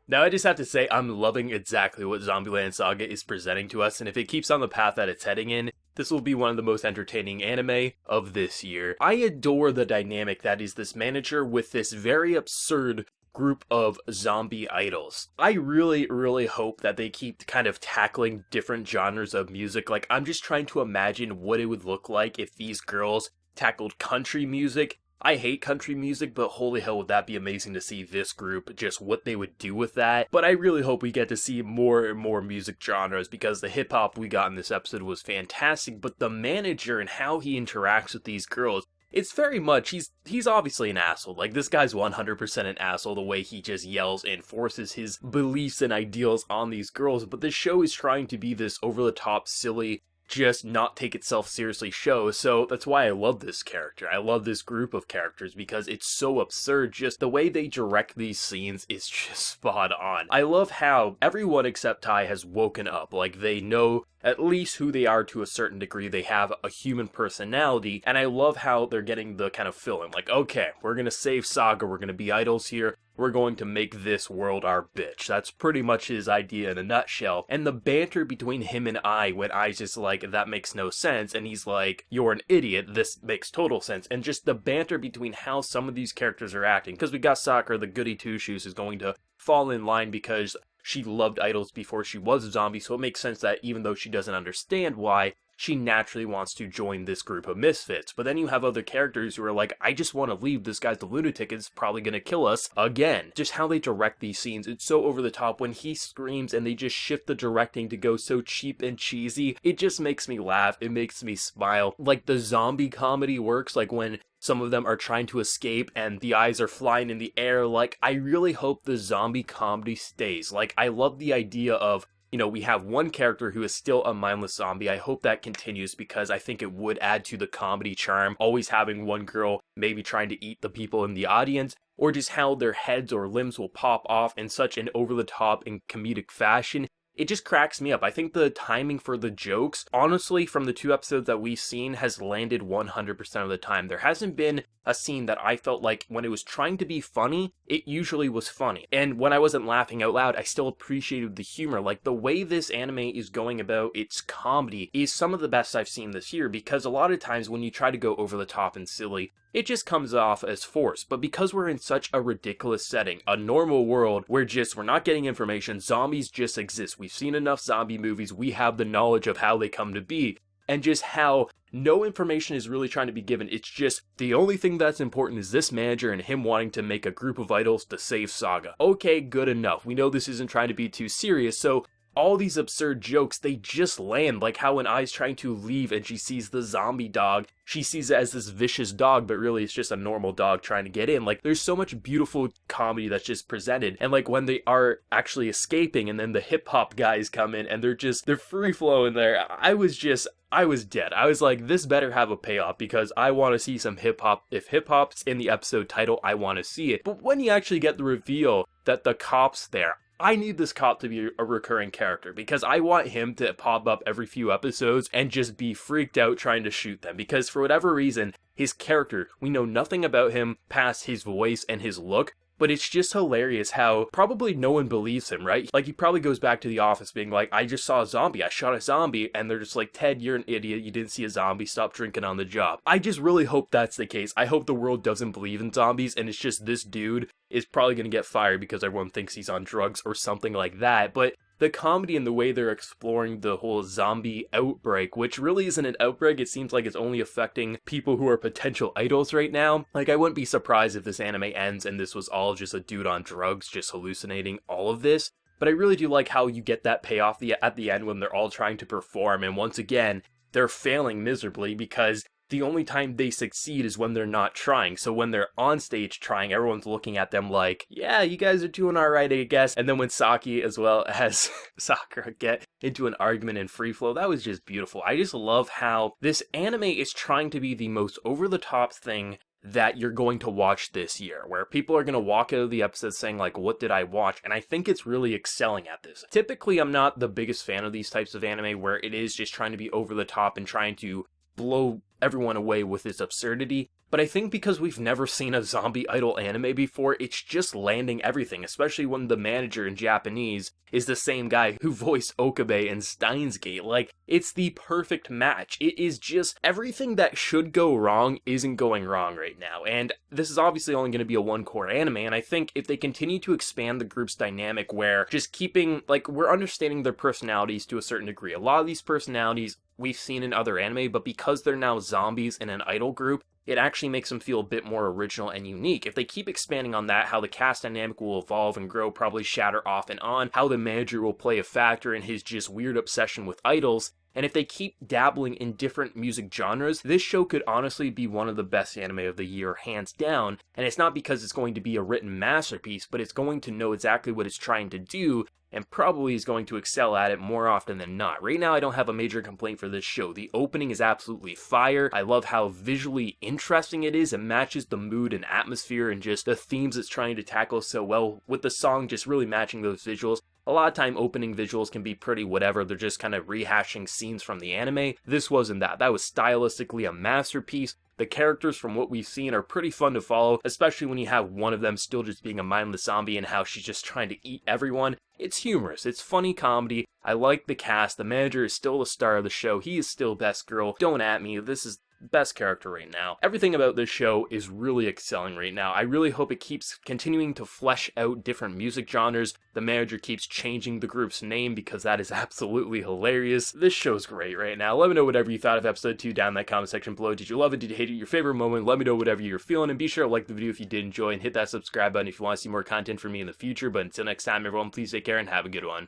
Now I just have to say I'm loving exactly what Zombieland Saga is presenting to us, and if it keeps on the path that it's heading in, this will be one of the most entertaining anime of this year. I adore the dynamic that is this manager with this very absurd group of zombie idols. I really hope that they keep kind of tackling different genres of music. Like, I'm just trying to imagine what it would look like if these girls tackled country music. I hate country music, but holy hell would that be amazing to see this group, just what they would do with that. But I really hope we get to see more and more music genres, because the hip-hop we got in this episode was fantastic, but the manager and how he interacts with these girls, it's very much, he's obviously an asshole. Like, this guy's 100% an asshole, the way he just yells and forces his beliefs and ideals on these girls, but this show is trying to be this over-the-top, silly, just not take itself seriously show, so that's why I love this character. I love this group of characters because it's so absurd. Just the way they direct these scenes is just spot on. I love how everyone except Tai has woken up. Like, they know at least who they are to a certain degree. They have a human personality, and I love how they're getting the kind of feeling like, okay, we're gonna save Saga, we're gonna be idols here, we're going to make this world our bitch. That's pretty much his idea in a nutshell. And the banter between him and I, when I's just like, that makes no sense, and he's like, you're an idiot, this makes total sense. And just the banter between how some of these characters are acting, because we got Sakura, the goody two-shoes, is going to fall in line because she loved idols before she was a zombie, so it makes sense that even though she doesn't understand why, she naturally wants to join this group of misfits. But then you have other characters who are like, I just want to leave, this guy's the lunatic, it's probably gonna kill us again. Just how they direct these scenes, it's so over the top. When he screams and they just shift the directing to go so cheap and cheesy, it just makes me laugh, it makes me smile. Like, the zombie comedy works, like when some of them are trying to escape and the eyes are flying in the air. Like, I really hope the zombie comedy stays. Like, I love the idea of, you know, we have one character who is still a mindless zombie. I hope that continues because I think it would add to the comedy charm. Always having one girl maybe trying to eat the people in the audience, or just how their heads or limbs will pop off in such an over-the-top and comedic fashion. It just cracks me up. I think the timing for the jokes, honestly, from the 2 episodes that we've seen, has landed 100% of the time. There hasn't been a scene that I felt like when it was trying to be funny, it usually was funny. And when I wasn't laughing out loud, I still appreciated the humor. Like, the way this anime is going about its comedy is some of the best I've seen this year, because a lot of times when you try to go over the top and silly, it just comes off as forced. But because we're in such a ridiculous setting, a normal world where we're not getting information, zombies just exist. We've seen enough zombie movies, we have the knowledge of how they come to be, and just how no information is really trying to be given. It's just the only thing that's important is this manager and him wanting to make a group of idols to save Saga. Okay, good enough. We know this isn't trying to be too serious, so all these absurd jokes, they just land. Like how when Ai's trying to leave and she sees the zombie dog, she sees it as this vicious dog, but really it's just a normal dog trying to get in. Like, there's so much beautiful comedy that's just presented. And like when they are actually escaping and then the hip hop guys come in and they're free flowing there, I was dead. I was like, this better have a payoff because I want to see some hip hop. If hip hop's in the episode title, I want to see it. But when you actually get the reveal that the cop's there, I need this cop to be a recurring character because I want him to pop up every few episodes and just be freaked out trying to shoot them, because for whatever reason, his character, we know nothing about him past his voice and his look, but it's just hilarious how probably no one believes him, right? Like, he probably goes back to the office being like, I just saw a zombie, I shot a zombie, and they're just like, Ted, you're an idiot, you didn't see a zombie, stop drinking on the job. I just really hope that's the case. I hope the world doesn't believe in zombies, and it's just this dude is probably gonna get fired because everyone thinks he's on drugs or something like that, but the comedy and the way they're exploring the whole zombie outbreak, which really isn't an outbreak, it seems like it's only affecting people who are potential idols right now. Like, I wouldn't be surprised if this anime ends and this was all just a dude on drugs just hallucinating all of this. But I really do like how you get that payoff at the end when they're all trying to perform, and once again, they're failing miserably because the only time they succeed is when they're not trying. So when they're on stage trying, everyone's looking at them like, yeah, you guys are doing alright, I guess. And then when Saki as well as Sakura get into an argument in free flow, that was just beautiful. I just love how this anime is trying to be the most over-the-top thing that you're going to watch this year, where people are going to walk out of the episode saying like, what did I watch? And I think it's really excelling at this. Typically, I'm not the biggest fan of these types of anime where it is just trying to be over the top and trying to blow everyone away with its absurdity. But I think because we've never seen a zombie idol anime before, it's just landing everything, especially when the manager in Japanese is the same guy who voiced Okabe in Steins Gate. Like, it's the perfect match. It is just everything that should go wrong isn't going wrong right now. And this is obviously only going to be a one-core anime, and I think if they continue to expand the group's dynamic where just keeping, like, we're understanding their personalities to a certain degree. A lot of these personalities we've seen in other anime, but because they're now zombies in an idol group, it actually makes them feel a bit more original and unique. If they keep expanding on that, how the cast dynamic will evolve and grow, probably shatter off and on, how the manager will play a factor in his just weird obsession with idols, and if they keep dabbling in different music genres, this show could honestly be one of the best anime of the year, hands down. And it's not because it's going to be a written masterpiece, but it's going to know exactly what it's trying to do, and probably is going to excel at it more often than not. Right now, I don't have a major complaint for this show. The opening is absolutely fire. I love how visually interesting it is. It matches the mood and atmosphere and just the themes it's trying to tackle so well, with the song just really matching those visuals. A lot of time opening visuals can be pretty whatever, they're just kind of rehashing scenes from the anime. This wasn't that. That was stylistically a masterpiece. The characters from what we've seen are pretty fun to follow, especially when you have one of them still just being a mindless zombie and how she's just trying to eat everyone. It's humorous, it's funny comedy, I like the cast, the manager is still the star of the show, he is still best girl, don't at me, this is best character right now. Everything about this show is really excelling right now. I really hope it keeps continuing to flesh out different music genres. The manager keeps changing the group's name because that is absolutely hilarious. This show's great right now. Let me know whatever you thought of episode 2 down in that comment section below. Did you love it? Did you hate it? Your favorite moment? Let me know whatever you're feeling, and be sure to like the video if you did enjoy and hit that subscribe button if you want to see more content from me in the future. But until next time, everyone, please take care and have a good one.